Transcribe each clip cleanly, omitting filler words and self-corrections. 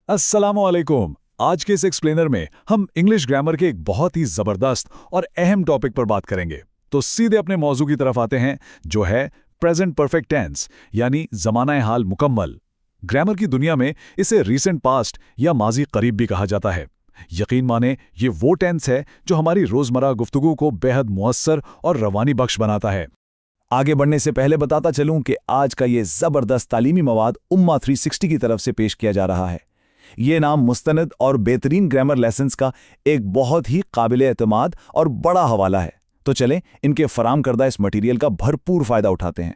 अस्सलामुअलैकुम। आज के इस एक्सप्लेनर में हम इंग्लिश ग्रामर के एक बहुत ही जबरदस्त और अहम टॉपिक पर बात करेंगे। तो सीधे अपने मौजू की तरफ आते हैं, जो है प्रेजेंट परफेक्ट टेंस, यानी ज़माना हाल मुकम्मल। ग्रामर की दुनिया में इसे रीसेंट पास्ट या माजी करीब भी कहा जाता है। यकीन माने, ये वो टेंस है जो हमारी रोज़मर्रा गुफ्तगू को बेहद मुअस्सर और रवानी बख्श बनाता है। आगे बढ़ने से पहले बताता चलूं कि आज का ये जबरदस्त तालीमी मवाद उम्मा 360 की तरफ से पेश किया जा रहा है। ये नाम मुस्तनद और बेहतरीन ग्रामर लेसन्स का एक बहुत ही काबिल एतमाद और बड़ा हवाला है। तो चलें इनके फराम करदा इस मटेरियल का भरपूर फायदा उठाते हैं।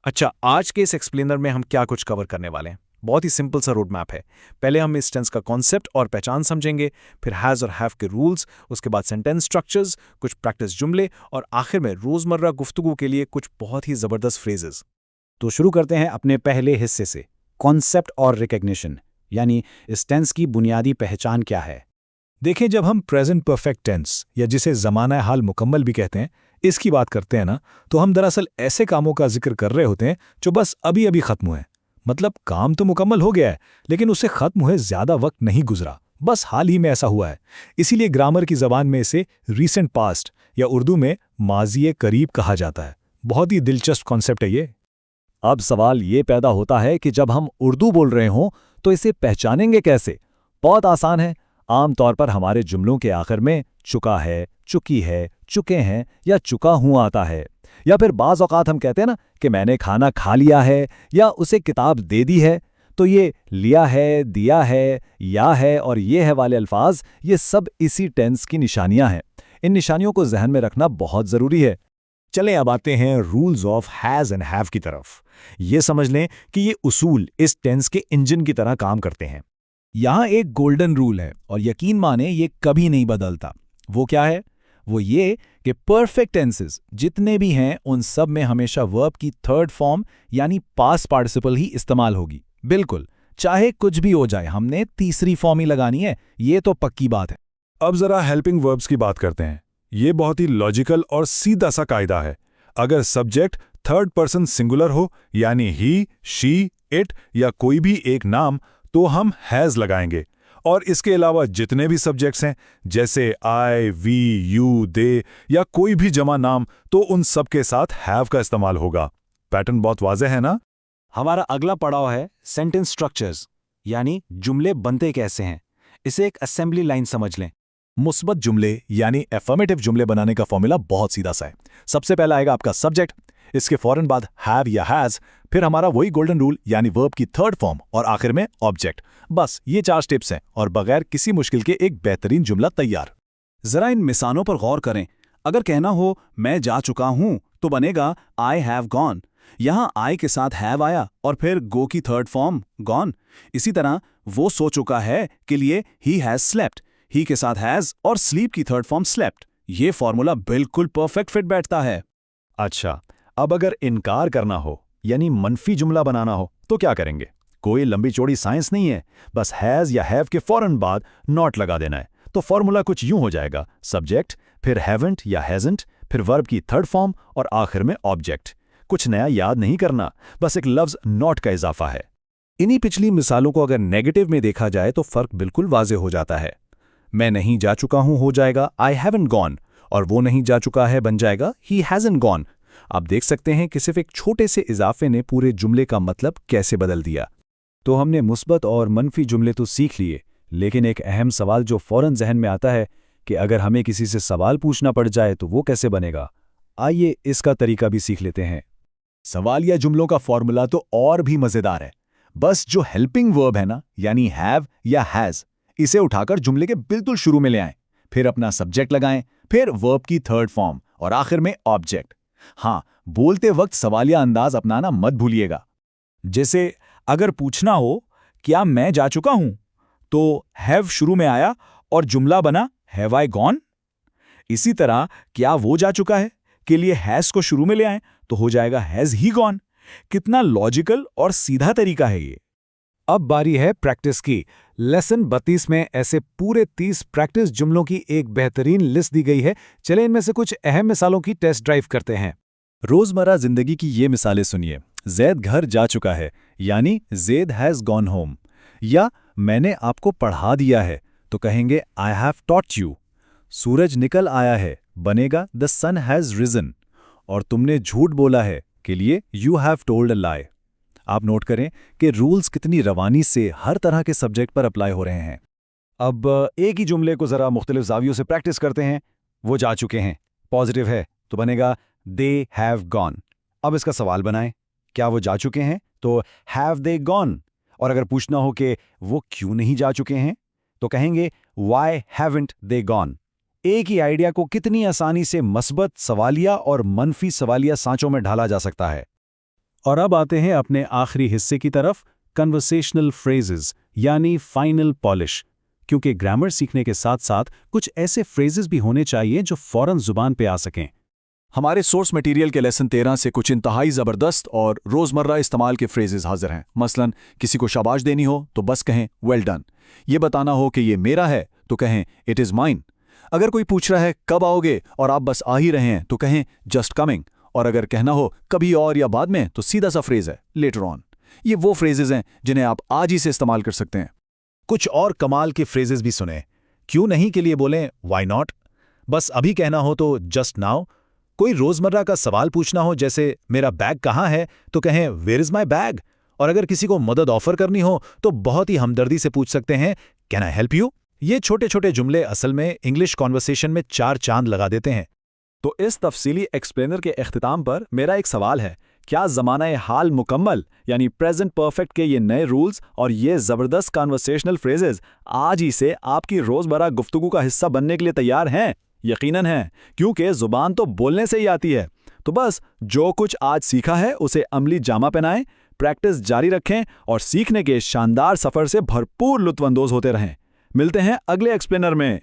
अच्छा, आज के इस एक्सप्लेनर में हम क्या कुछ कवर करने वाले हैं? बहुत ही सिंपल सा रोड मैप है। पहले हम इस टेंस का कॉन्सेप्ट और पहचान समझेंगे, फिर हैज़ और हैव के रूल्स, उसके बाद सेंटेंस स्ट्रक्चर्स, कुछ प्रैक्टिस जुमले और आखिर में रोज़मर्रा गुफ्तगू के लिए कुछ बहुत ही ज़बरदस्त फ्रेजेस। तो शुरू करते हैं अपने पहले हिस्से से, कॉन्सेप्ट और रिकग्निशन, यानी इस टेंस की बुनियादी पहचान क्या है। देखें, जब हम प्रेजेंट परफेक्ट टेंस या जिसे ज़माना हाल मुकम्मल भी कहते हैं, इसकी बात करते हैं ना, तो हम दरअसल ऐसे कामों का जिक्र कर रहे होते हैं जो बस अभी अभी खत्म हुए। मतलब काम तो मुकम्मल हो गया है, लेकिन उसे खत्म हुए ज्यादा वक्त नहीं गुजरा, बस हाल ही में ऐसा हुआ है। इसीलिए ग्रामर की जबान में इसे रीसेंट पास्ट या उर्दू में माज़ी करीब कहा जाता है। बहुत ही दिलचस्प कॉन्सेप्ट है ये। अब सवाल ये पैदा होता है कि जब हम उर्दू बोल रहे हों तो इसे पहचानेंगे कैसे। बहुत आसान है। आमतौर पर हमारे जुमलों के आखिर में चुका है, चुकी है, चुके हैं या चुका हूं आता है। या फिर बाज़ औक़ात हम कहते हैं ना कि मैंने खाना खा लिया है या उसे किताब दे दी है। तो ये लिया है, दिया है, या है और ये है वाले अल्फाज, ये सब इसी टेंस की निशानियां हैं। इन निशानियों को जहन में रखना बहुत ज़रूरी है। चलें अब आते हैं rules of has and have की तरफ। ये समझ लें कि ये उसूल इस टेंस के इंजन की तरह काम करते हैं। यहाँ एक गोल्डन रूल है और यकीन माने ये कभी नहीं बदलता। वो क्या है? वो ये कि परफेक्ट टेंसेस जितने भी हैं उन सब में हमेशा वर्ब की थर्ड फॉर्म यानी पास्ट पार्टिसिपल ही इस्तेमाल होगी। बिल्कुल, चाहे कुछ भी हो जाए, हमने तीसरी फॉर्म ही लगानी है, ये तो पक्की बात है। अब जरा हेल्पिंग वर्ब्स की बात करते हैं। ये बहुत ही लॉजिकल और सीधा सा कायदा है। अगर सब्जेक्ट थर्ड पर्सन सिंगुलर हो, यानी ही, शी, इट या कोई भी एक नाम, तो हम हैज़ लगाएंगे। और इसके अलावा जितने भी सब्जेक्ट्स हैं, जैसे आई, वी, यू, दे या कोई भी जमा नाम, तो उन सब के साथ हैव का इस्तेमाल होगा। पैटर्न बहुत वाज़ेह है ना? हमारा अगला पड़ाव है सेंटेंस स्ट्रक्चर्स, यानी जुमले बनते कैसे हैं। इसे एक असेंबली लाइन समझ लें। मुस्बत जुमले यानी एफर्मेटिव जुमले बनाने का फॉर्मूला बहुत सीधा सा है। सबसे पहला आएगा आपका सब्जेक्ट, इसके फौरन बाद हैव या हैज़, फिर हमारा वही गोल्डन रूल यानी वर्ब की थर्ड फॉर्म और आखिर में ऑब्जेक्ट। बस ये 4 स्टेप्स हैं और बगैर किसी मुश्किल के एक बेहतरीन जुमला तैयार। जरा इन मिसालों पर गौर करें। अगर कहना हो मैं जा चुका हूं तो बनेगा आई हैव गॉन। यहां आई के साथ हैव आया और फिर गो की थर्ड फॉर्म गॉन। इसी तरह वो सो चुका है के लिए ही हैज स्लेप्ट, ही के साथ हैज और स्लीप की थर्ड फॉर्म स्लेप्ट। ये फॉर्मूला बिल्कुल परफेक्ट फिट बैठता है। अच्छा, अब अगर इनकार करना हो यानी मनफी जुमला बनाना हो तो क्या करेंगे? कोई लंबी चौड़ी साइंस नहीं है, बस हैज़ या हैव के फौरन बाद नॉट लगा देना है। तो फॉर्मूला कुछ यूं हो जाएगा, सब्जेक्ट, फिर हैवंट या हैजंट, फिर वर्ब की थर्ड फॉर्म और आखिर में ऑब्जेक्ट। कुछ नया याद नहीं करना, बस एक लफ्ज नॉट का इजाफा है। इन्हीं पिछली मिसालों को अगर नेगेटिव में देखा जाए तो फर्क बिल्कुल वाज़ेह हो जाता है। मैं नहीं जा चुका हूं हो जाएगा आई हैवंट गॉन, और वो नहीं जा चुका है बन जाएगा ही हैजंट गॉन। आप देख सकते हैं कि सिर्फ एक छोटे से इजाफे ने पूरे जुमले का मतलब कैसे बदल दिया। तो हमने मुस्बत और मनफी जुमले तो सीख लिए, लेकिन एक अहम सवाल जो फौरन जहन में आता है कि अगर हमें किसी से सवाल पूछना पड़ जाए तो वो कैसे बनेगा। आइए इसका तरीका भी सीख लेते हैं। सवालिया जुमलों का फॉर्मूला तो और भी मजेदार है। बस जो हेल्पिंग वर्ब है ना, यानी हैव या हैज, इसे उठाकर जुमले के बिल्कुल शुरू में ले आएं, फिर अपना सब्जेक्ट लगाएं, फिर वर्ब की थर्ड फॉर्म और आखिर में ऑब्जेक्ट। हाँ, बोलते वक्त सवालिया अंदाज अपनाना मत भूलिएगा। जैसे अगर पूछना हो क्या मैं जा चुका हूं तो हैव शुरू में आया और जुमला बना हैव आई गॉन। इसी तरह क्या वो जा चुका है के लिए हैज को शुरू में ले आए तो हो जाएगा हैज ही गॉन। कितना लॉजिकल और सीधा तरीका है ये। अब बारी है प्रैक्टिस की। लेसन 32 में ऐसे पूरे 30 प्रैक्टिस जुमलों की एक बेहतरीन लिस्ट दी गई है। चले इनमें से कुछ अहम मिसालों की टेस्ट ड्राइव करते हैं। रोजमर्रा जिंदगी की ये मिसालें सुनिए। जैद घर जा चुका है, यानी ज़ैद हैज़ गॉन होम। या मैंने आपको पढ़ा दिया है तो कहेंगे आई हैव टॉट यू। सूरज निकल आया है बनेगा द सन हैज़ रिजन। और तुमने झूठ बोला है के लिए यू हैव टोल्ड अ लाई। आप नोट करें कि रूल्स कितनी रवानी से हर तरह के सब्जेक्ट पर अप्लाई हो रहे हैं। अब एक ही जुमले को ज़रा मुख्तलिफ ज़ावियों से प्रैक्टिस करते हैं। वो जा चुके हैं, पॉजिटिव है तो बनेगा दे हैव गॉन। अब इसका सवाल बनाएं, क्या वो जा चुके हैं तो हैव दे गॉन। और अगर पूछना हो कि वो क्यों नहीं जा चुके हैं तो कहेंगे वाई हैवंट दे गॉन। एक ही आइडिया को कितनी आसानी से मस्बत सवालिया और मनफी सवालिया सांचों में ढाला जा सकता है। और अब आते हैं अपने आखिरी हिस्से की तरफ, कन्वर्सेशनल फ्रेजेस यानी फाइनल पॉलिश। क्योंकि ग्रामर सीखने के साथ साथ कुछ ऐसे फ्रेजेस भी होने चाहिए जो फौरन जुबान पे आ सकें। हमारे सोर्स मटेरियल के लेसन 13 से कुछ इंतहाई ज़बरदस्त और रोज़मर्रा इस्तेमाल के फ्रेजेस हाजिर हैं। मसलन किसी को शाबाश देनी हो तो बस कहें वेल डन। ये बताना हो कि ये मेरा है तो कहें इट इज़ माइन। अगर कोई पूछ रहा है कब आओगे और आप बस आ ही रहे हैं तो कहें जस्ट कमिंग। और अगर कहना हो कभी और या बाद में तो सीधा सा फ्रेज है लेटर ऑन। ये वो फ्रेजेस हैं जिन्हें आप आज ही से इस्तेमाल कर सकते हैं। कुछ और कमाल के फ्रेजेस भी सुने। क्यों नहीं के लिए बोलें वाई नॉट। बस अभी कहना हो तो जस्ट नाउ। कोई रोजमर्रा का सवाल पूछना हो जैसे मेरा बैग कहाँ है तो कहें वेयर इज माई बैग। और अगर किसी को मदद ऑफर करनी हो तो बहुत ही हमदर्दी से पूछ सकते हैं कैन आई हेल्प यू। ये छोटे छोटे जुमले असल में इंग्लिश कॉन्वर्सेशन में 4 चांद लगा देते हैं। तो इस तफसीली एक्सप्लेनर के अख्तिताम पर मेरा एक सवाल है, क्या ज़माना हाल मुकम्मल यानी प्रेजेंट परफेक्ट के ये नए रूल्स और ये ज़बरदस्त कन्वर्सेशनल फ्रेजेस आज ही से आपकी रोज़मर्रा गुफ्तगू का हिस्सा बनने के लिए तैयार हैं? यकीनन हैं, क्योंकि ज़ुबान तो बोलने से ही आती है। तो बस जो कुछ आज सीखा है उसे अमली जामा पहनाएं, प्रैक्टिस जारी रखें और सीखने के शानदार सफ़र से भरपूर लुत्फ़अंदोज़ होते रहें। मिलते हैं अगले एक्सप्लेनर में।